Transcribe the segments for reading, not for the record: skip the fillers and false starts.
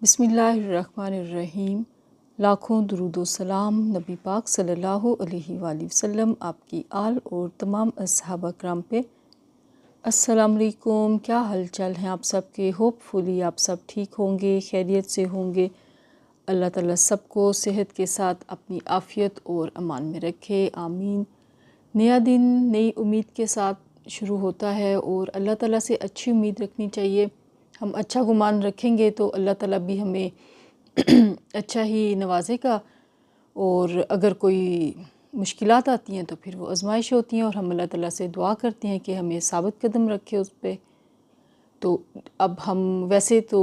बिस्मिल्लाहिर्रहमानिर्रहीम। लाखों दुरूद व सलाम नबी पाक सल्लल्लाहु अलैहि वसल्लम आपकी आल और तमाम अस्हाबा किराम पे। अस्सलाम वालेकुम। क्या हालचाल हैं आप सबके? होपफुली आप सब ठीक होंगे, खैरियत से होंगे। अल्लाह ताला सबको सेहत के साथ अपनी आफ़ियत और अमान में रखे, आमीन। नया दिन नई उम्मीद के साथ शुरू होता है और अल्लाह ताला से अच्छी उम्मीद रखनी चाहिए। हम अच्छा गुमान रखेंगे तो अल्लाह ताला भी हमें अच्छा ही नवाजेगा। और अगर कोई मुश्किलात आती हैं तो फिर वो आजमाइश होती हैं और हम अल्लाह ताला से दुआ करते हैं कि हमें साबित कदम रखे उस पर। तो अब हम वैसे तो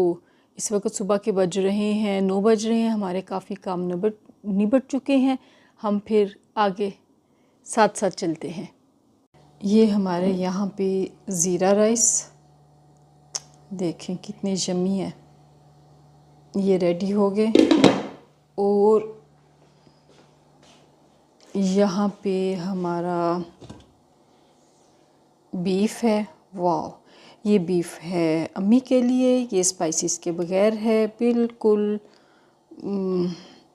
इस वक्त सुबह के बज रहे हैं 9 बज रहे हैं, हमारे काफ़ी काम निबट चुके हैं। हम फिर आगे साथ साथ चलते हैं। ये हमारे यहाँ पे ज़ीरा राइस देखें कितने यम्मी है, ये रेडी हो गए। और यहाँ पे हमारा बीफ है। वाह, ये बीफ है अम्मी के लिए, ये स्पाइसेस के बगैर है, बिल्कुल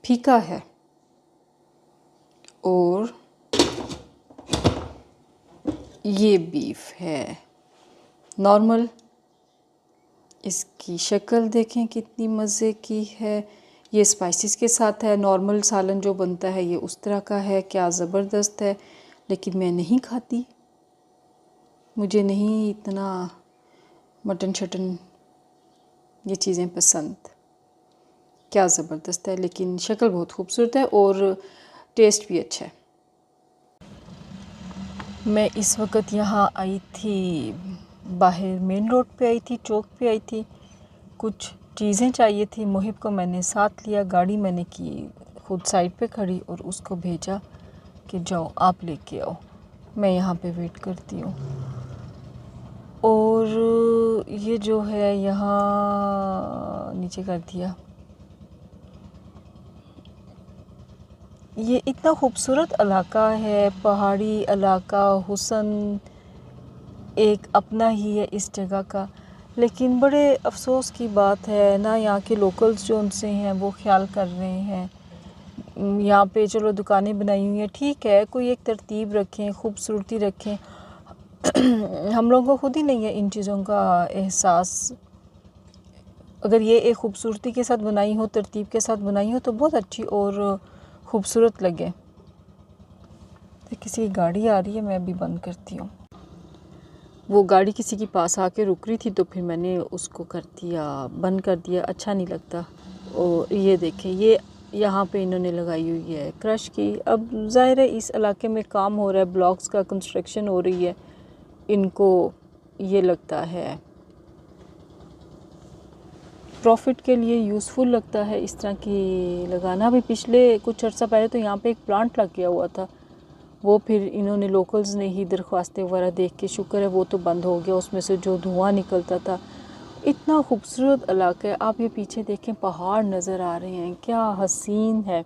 फीका है। और ये बीफ है नॉर्मल, इसकी शक्ल देखें कितनी मज़े की है। ये स्पाइसेस के साथ है। नॉर्मल सालन जो बनता है ये उस तरह का है, क्या ज़बरदस्त है। लेकिन मैं नहीं खाती, मुझे नहीं इतना मटन शटन ये चीज़ें पसंद। क्या ज़बरदस्त है, लेकिन शक्ल बहुत खूबसूरत है और टेस्ट भी अच्छा है। मैं इस वक्त यहाँ आई थी, बाहर मेन रोड पे आई थी, चौक पे आई थी। कुछ चीज़ें चाहिए थी, मुहिब को मैंने साथ लिया, गाड़ी मैंने की खुद साइड पे खड़ी और उसको भेजा कि जाओ आप लेके आओ, मैं यहाँ पे वेट करती हूँ। और ये जो है यहाँ नीचे कर दिया। ये इतना खूबसूरत इलाका है, पहाड़ी इलाका, हुस्न एक अपना ही है इस जगह का। लेकिन बड़े अफसोस की बात है ना, यहाँ के लोकल्स जो उनसे हैं वो ख्याल कर रहे हैं। यहाँ पे चलो दुकानें बनाई हुई हैं, ठीक है, कोई एक तरतीब रखें, खूबसूरती रखें। हम लोगों को खुद ही नहीं है इन चीज़ों का एहसास। अगर ये एक खूबसूरती के साथ बनाई हो, तरतीब के साथ बनाई हो तो बहुत अच्छी और खूबसूरत लगे। तो किसी की गाड़ी आ रही है, मैं अभी बंद करती हूँ। वो गाड़ी किसी के पास आके रुक रही थी तो फिर मैंने उसको कर दिया, बंद कर दिया, अच्छा नहीं लगता। और ये देखें, ये यहाँ पे इन्होंने लगाई हुई है क्रश की। अब ज़ाहिर है इस इलाके में काम हो रहा है, ब्लॉक्स का कंस्ट्रक्शन हो रही है, इनको ये लगता है प्रॉफिट के लिए यूज़फुल लगता है इस तरह की लगाना। अभी पिछले कुछ अर्सा पहले तो यहाँ पे एक प्लांट लग गया हुआ था, वो फिर इन्होंने लोकल्स ने ही दरख्वास्तें वगैरह देख के, शुक्र है वो तो बंद हो गया, उसमें से जो धुआं निकलता था। इतना खूबसूरत इलाका है, आप ये पीछे देखें पहाड़ नज़र आ रहे हैं, क्या हसीन है,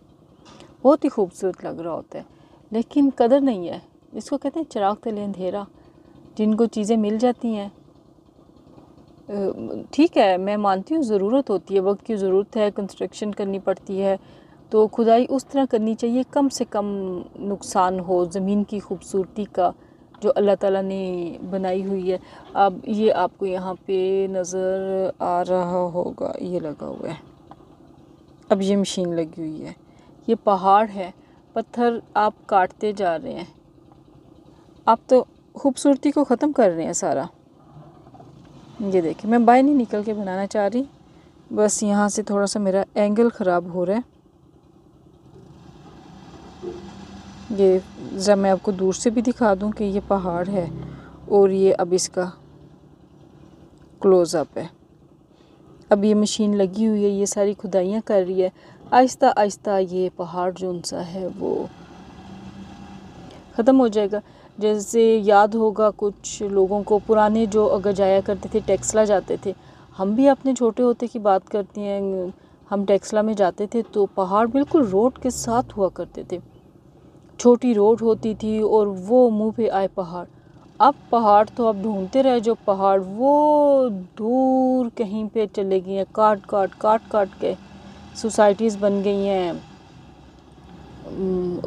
बहुत ही खूबसूरत लग रहा होता है। लेकिन कदर नहीं है, इसको कहते हैं चिराग तले अंधेरा। जिनको चीज़ें मिल जाती हैं, ठीक है, मैं मानती हूँ ज़रूरत होती है, वक्त की ज़रूरत है, कंस्ट्रक्शन करनी पड़ती है, तो खुदाई उस तरह करनी चाहिए कम से कम नुकसान हो ज़मीन की खूबसूरती का जो अल्लाह ताला ने बनाई हुई है। अब ये आपको यहाँ पे नज़र आ रहा होगा, ये लगा हुआ है, अब ये मशीन लगी हुई है, ये पहाड़ है, पत्थर आप काटते जा रहे हैं, आप तो खूबसूरती को ख़त्म कर रहे हैं सारा। ये देखिए, मैं बाहर नहीं निकल के बनाना चाह रही, बस यहाँ से थोड़ा सा मेरा एंगल ख़राब हो रहा है। ये जब मैं आपको दूर से भी दिखा दूँ कि ये पहाड़ है और ये अब इसका क्लोज़अप है। अब ये मशीन लगी हुई है, ये सारी खुदाइयाँ कर रही है, आहिस्ता आहिस्ता ये पहाड़ जो सा है वो ख़त्म हो जाएगा। जैसे याद होगा कुछ लोगों को, पुराने जो अगर जाया करते थे, टेक्सला जाते थे, हम भी अपने छोटे होते की बात करती हैं, हम टेक्सला में जाते थे तो पहाड़ बिल्कुल रोड के साथ हुआ करते थे, छोटी रोड होती थी और वो मुंह पे आए पहाड़। अब पहाड़ तो आप ढूंढते रहे, जो पहाड़ वो दूर कहीं पे चले गए हैं, काट काट के सोसाइटीज़ बन गई हैं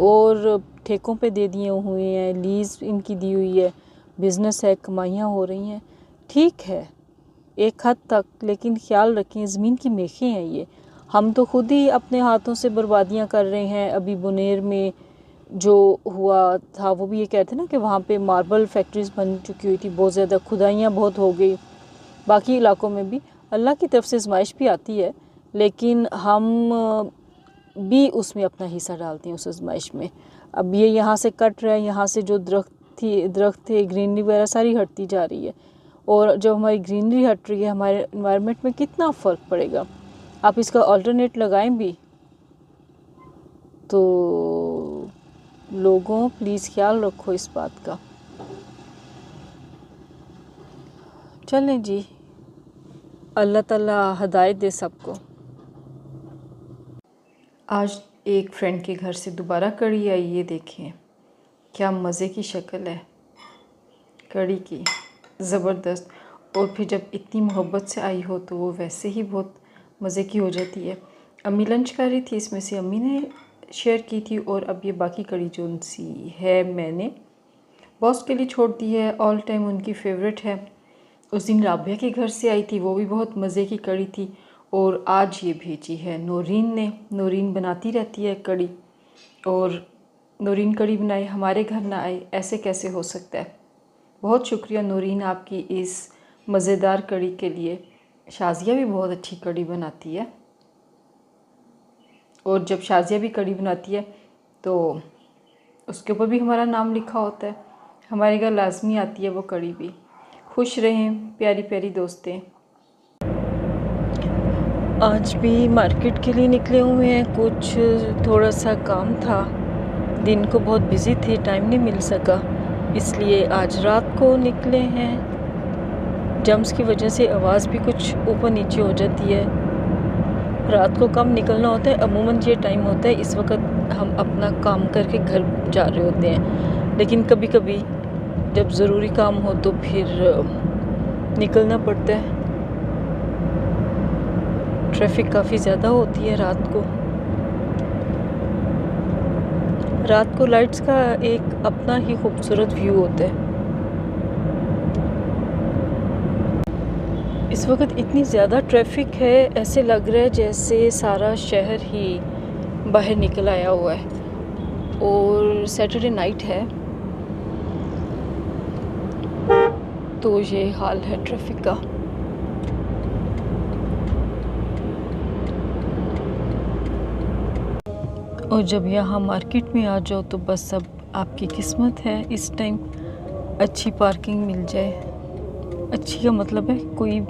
और ठेकों पे दे दिए हुए हैं, लीज़ इनकी दी हुई है, बिज़नेस है, कमाइयाँ हो रही हैं। ठीक है एक हद तक, लेकिन ख्याल रखें ज़मीन की मेखें हैं ये, हम तो खुद ही अपने हाथों से बर्बादियाँ कर रहे हैं। अभी बुनेर में जो हुआ था वो भी ये कहते हैं ना कि वहाँ पे मार्बल फैक्ट्रीज़ बन चुकी हुई थी, बहुत ज़्यादा खुदाइयाँ बहुत हो गई। बाकी इलाकों में भी अल्लाह की तरफ से आज़माइश भी आती है, लेकिन हम भी उसमें अपना हिस्सा डालते हैं उस आज़माइश में। अब ये यहाँ से कट रहा है, यहाँ से जो दरख्त थे ग्रीनरी वगैरह सारी हटती जा रही है, और जब हमारी ग्रीनरी हट रही है हमारे एनवायरनमेंट में कितना फ़र्क पड़ेगा। आप इसका अल्टरनेट लगाएं भी तो लोगों प्लीज़ ख्याल रखो इस बात का। चलें जी, अल्लाह ताला हदायत दे सबको। आज एक फ्रेंड के घर से दोबारा कड़ी आई, ये देखें क्या मज़े की शक्ल है कड़ी की, ज़बरदस्त। और फिर जब इतनी मोहब्बत से आई हो तो वो वैसे ही बहुत मज़े की हो जाती है। अम्मी लंच कर रही थी, इसमें से अम्मी ने शेयर की थी, और अब ये बाकी कड़ी जो सी है मैंने बॉस के लिए छोड़ दी है, ऑल टाइम उनकी फेवरेट है। उस दिन राबिया के घर से आई थी, वो भी बहुत मज़े की कड़ी थी, और आज ये भेजी है नौरीन ने। नौरीन बनाती रहती है कड़ी, और नौरीन कड़ी बनाए हमारे घर ना आए, ऐसे कैसे हो सकता है। बहुत शुक्रिया नौरीन आपकी इस मज़ेदार कड़ी के लिए। शाज़िया भी बहुत अच्छी कड़ी बनाती है, और जब शाज़िया भी कड़ी बनाती है तो उसके ऊपर भी हमारा नाम लिखा होता है, हमारे घर लाजमी आती है वो कड़ी भी। खुश रहें प्यारी प्यारी दोस्तें। आज भी मार्केट के लिए निकले हुए हैं, कुछ थोड़ा सा काम था, दिन को बहुत बिज़ी थे, टाइम नहीं मिल सका, इसलिए आज रात को निकले हैं। जम्स की वजह से आवाज़ भी कुछ ऊपर नीचे हो जाती है, रात को कम निकलना होता है। अमूमन ये टाइम होता है इस वक्त हम अपना काम करके घर जा रहे होते हैं, लेकिन कभी कभी जब ज़रूरी काम हो तो फिर निकलना पड़ता है। ट्रैफिक काफ़ी ज़्यादा होती है रात को। रात को लाइट्स का एक अपना ही खूबसूरत व्यू होता है। इस वक्त इतनी ज़्यादा ट्रैफिक है, ऐसे लग रहा है जैसे सारा शहर ही बाहर निकल आया हुआ है, और सैटरडे नाइट है तो ये हाल है ट्रैफिक का। और जब यहाँ मार्केट में आ जाओ तो बस अब आपकी किस्मत है इस टाइम अच्छी पार्किंग मिल जाए। अच्छी का मतलब है कोई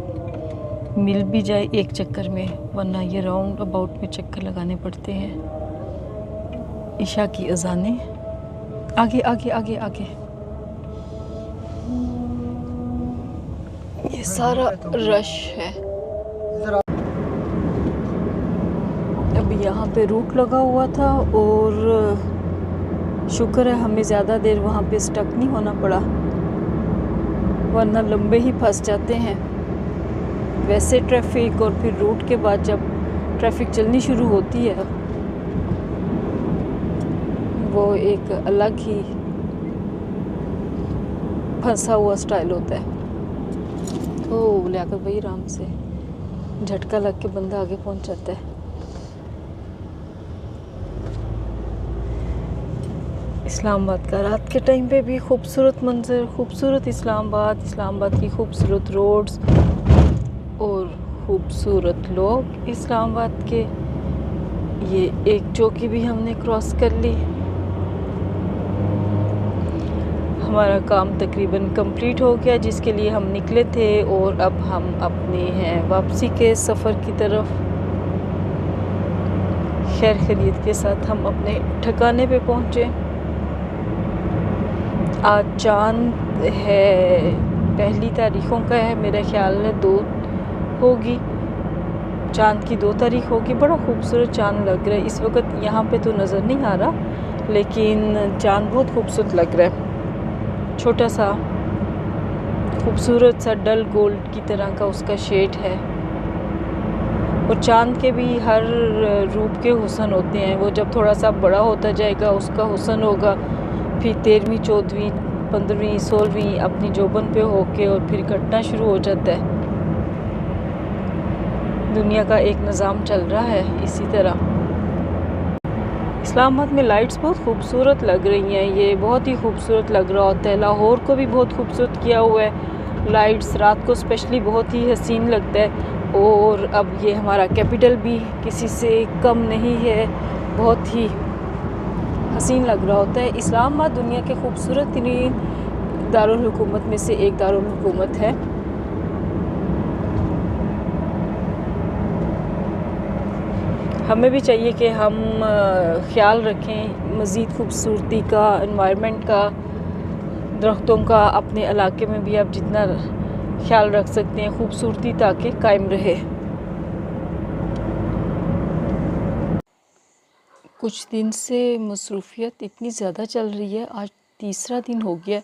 मिल भी जाए एक चक्कर में, वरना ये राउंड अबाउट में चक्कर लगाने पड़ते हैं। इशा की अज़ानें, आगे आगे आगे आगे, ये सारा रश है। अभी यहाँ पे रूट लगा हुआ था, और शुक्र है हमें ज़्यादा देर वहाँ पे स्टक नहीं होना पड़ा, वरना लंबे ही फंस जाते हैं। वैसे ट्रैफिक और फिर रूट के बाद जब ट्रैफिक चलनी शुरू होती है वो एक अलग ही फंसा हुआ स्टाइल होता है। तो लियाकत भाई आराम से, झटका लग के बंदा आगे पहुंच जाता है। इस्लामाबाद का रात के टाइम पे भी खूबसूरत मंजर, खूबसूरत इस्लामाबाद की खूबसूरत रोड्स और खूबसूरत लोग इस्लामाबाद के। ये एक चौकी भी हमने क्रॉस कर ली। हमारा काम तकरीबन कंप्लीट हो गया जिसके लिए हम निकले थे, और अब हम अपने हैं वापसी के सफ़र की तरफ। खैर खैरियत के साथ हम अपने ठिकाने पे पहुँचे। आज चांद है, पहली तारीखों का है, मेरा ख्याल है 2 होगी, चांद की 2 तारीख होगी। बड़ा खूबसूरत चांद लग रहा है इस वक्त, यहाँ पे तो नज़र नहीं आ रहा, लेकिन चांद बहुत खूबसूरत लग रहा है। छोटा सा खूबसूरत सा डल गोल्ड की तरह का उसका शेड है। और चाँद के भी हर रूप के हुस्न होते हैं। वो जब थोड़ा सा बड़ा होता जाएगा उसका हुस्न होगा, फिर 13वीं 14वीं 15वीं 16वीं अपनी जोबन पे होके और फिर घटना शुरू हो जाता है। दुनिया का एक निज़ाम चल रहा है इसी तरह। इस्लामाबाद में लाइट्स बहुत खूबसूरत लग रही हैं, ये बहुत ही खूबसूरत लग रहा होता है। लाहौर को भी बहुत खूबसूरत किया हुआ है लाइट्स, रात को स्पेशली बहुत ही हसीन लगता है। और अब ये हमारा कैपिटल भी किसी से कम नहीं है, बहुत ही हसीन लग रहा होता है। इस्लामाबाद दुनिया के खूबसूरत तरीन दारुल हुकूमत में से एक दारुल हुकूमत है। हमें भी चाहिए कि हम ख्याल रखें मज़ीद खूबसूरती का, एनवायरनमेंट का, दरख्तों का। अपने इलाके में भी आप जितना ख्याल रख सकते हैं खूबसूरती ताकि कायम रहे। कुछ दिन से मसरूफ़ियत इतनी ज़्यादा चल रही है, आज तीसरा दिन हो गया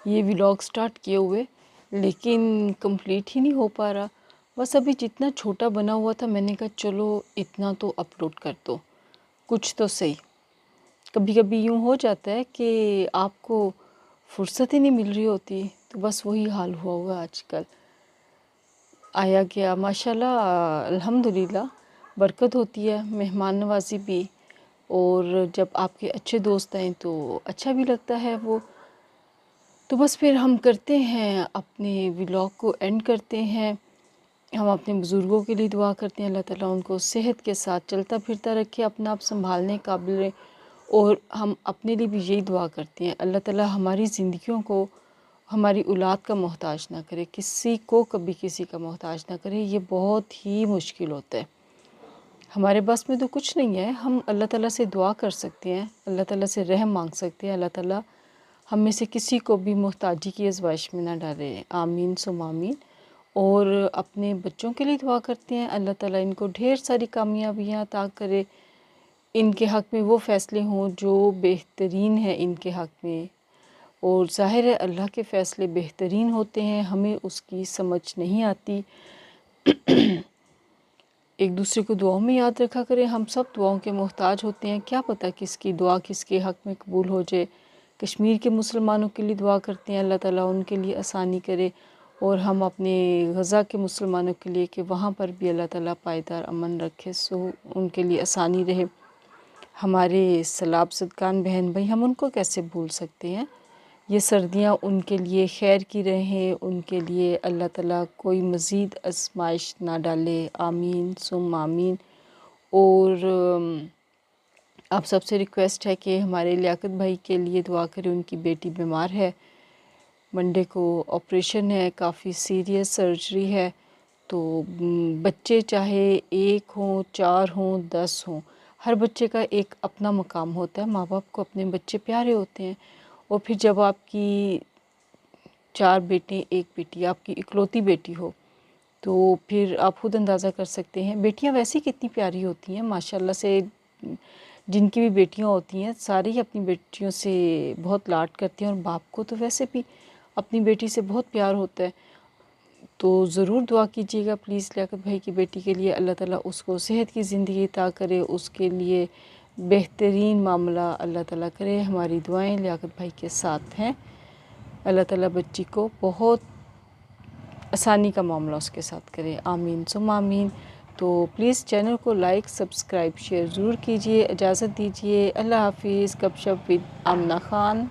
ये व्लॉग स्टार्ट किए हुए, लेकिन कंप्लीट ही नहीं हो पा रहा। बस अभी जितना छोटा बना हुआ था मैंने कहा चलो इतना तो अपलोड कर दो, कुछ तो सही। कभी कभी यूँ हो जाता है कि आपको फुर्सत ही नहीं मिल रही होती, तो बस वही हाल हुआ हुआ आजकल। आया गया माशाल्लाह, अल्हम्दुलिल्लाह बरकत होती है, मेहमान नवाजी भी। और जब आपके अच्छे दोस्त आएँ तो अच्छा भी लगता है वो। तो बस फिर हम करते हैं अपने व्लॉग को एंड करते हैं। हम अपने बुज़ुर्गों के लिए दुआ करते हैं, अल्लाह ताला उनको सेहत के साथ चलता फिरता रखे, अपना आप संभालने काबिल रहे। और हम अपने लिए भी यही दुआ करते हैं, अल्लाह ताला हमारी ज़िंदगियों को हमारी औलाद का मोहताज ना करे, किसी को कभी किसी का मोहताज ना करे। ये बहुत ही मुश्किल होता है, हमारे बस में तो कुछ नहीं है। हम अल्लाह ताला से दुआ कर सकते हैं, अल्लाह ताला से रहम मांग सकते हैं, अल्लाह ताला हम में से किसी को भी मोहताजी की आज़माइश में ना डाले, आमीन सुम आमीन। और अपने बच्चों के लिए दुआ करते हैं, अल्लाह ताला इनको ढेर सारी कामयाबियाँ अता करे, इनके हक़ में वो फ़ैसले हों जो बेहतरीन है इनके हक़ में। और ज़ाहिर है अल्लाह के फ़ैसले बेहतरीन होते हैं, हमें उसकी समझ नहीं आती। एक दूसरे को दुआओं में याद रखा करें, हम सब दुआओं के मोहताज होते हैं, क्या पता किसकी दुआ किसके हक़ में कबूल हो जाए। कश्मीर के मुसलमानों के लिए दुआ करते हैं, अल्लाह ताला उनके लिए आसानी करे। और हम अपने गज़ा के मुसलमानों के लिए कि वहाँ पर भी अल्लाह ताला पायदार अमन रखे, सो उनके लिए आसानी रहे। हमारे सलाब सदकान बहन भाई, हम उनको कैसे भूल सकते हैं। ये सर्दियाँ उनके लिए खैर की रहें, उनके लिए अल्लाह ताला कोई मज़ीद आज़माइश ना डाले, आमीन सुम आमीन। और आप सबसे रिक्वेस्ट है कि हमारे लियाकत भाई के लिए दुआ करें, उनकी बेटी बीमार है, मंडे को ऑपरेशन है, काफ़ी सीरियस सर्जरी है। तो बच्चे चाहे 1 हों 4 हों 10 हों, हर बच्चे का एक अपना मकाम होता है। माँ बाप को अपने बच्चे प्यारे होते हैं। और फिर जब आपकी 4 बेटे 1 बेटी, आपकी इकलौती बेटी हो, तो फिर आप खुद अंदाज़ा कर सकते हैं। बेटियां वैसे कितनी प्यारी होती हैं माशाल्लाह से, जिनकी भी बेटियां होती हैं सारी ही अपनी बेटियों से बहुत लाड करती हैं। और बाप को तो वैसे भी अपनी बेटी से बहुत प्यार होता है। तो ज़रूर दुआ कीजिएगा प्लीज़ लियाकत भाई की बेटी के लिए, अल्लाह ताला उसको सेहत की ज़िंदगी अता करे, उसके लिए बेहतरीन मामला अल्लाह ताला करे। हमारी दुआएं लियाकत भाई के साथ हैं, अल्लाह ताला बच्ची को बहुत आसानी का मामला उसके साथ करे, आमीन सुम आमीन। तो प्लीज़ चैनल को लाइक सब्सक्राइब शेयर ज़रूर कीजिए। इजाज़त दीजिए, अल्लाह हाफिज़। गपशप विद आमना ख़ान।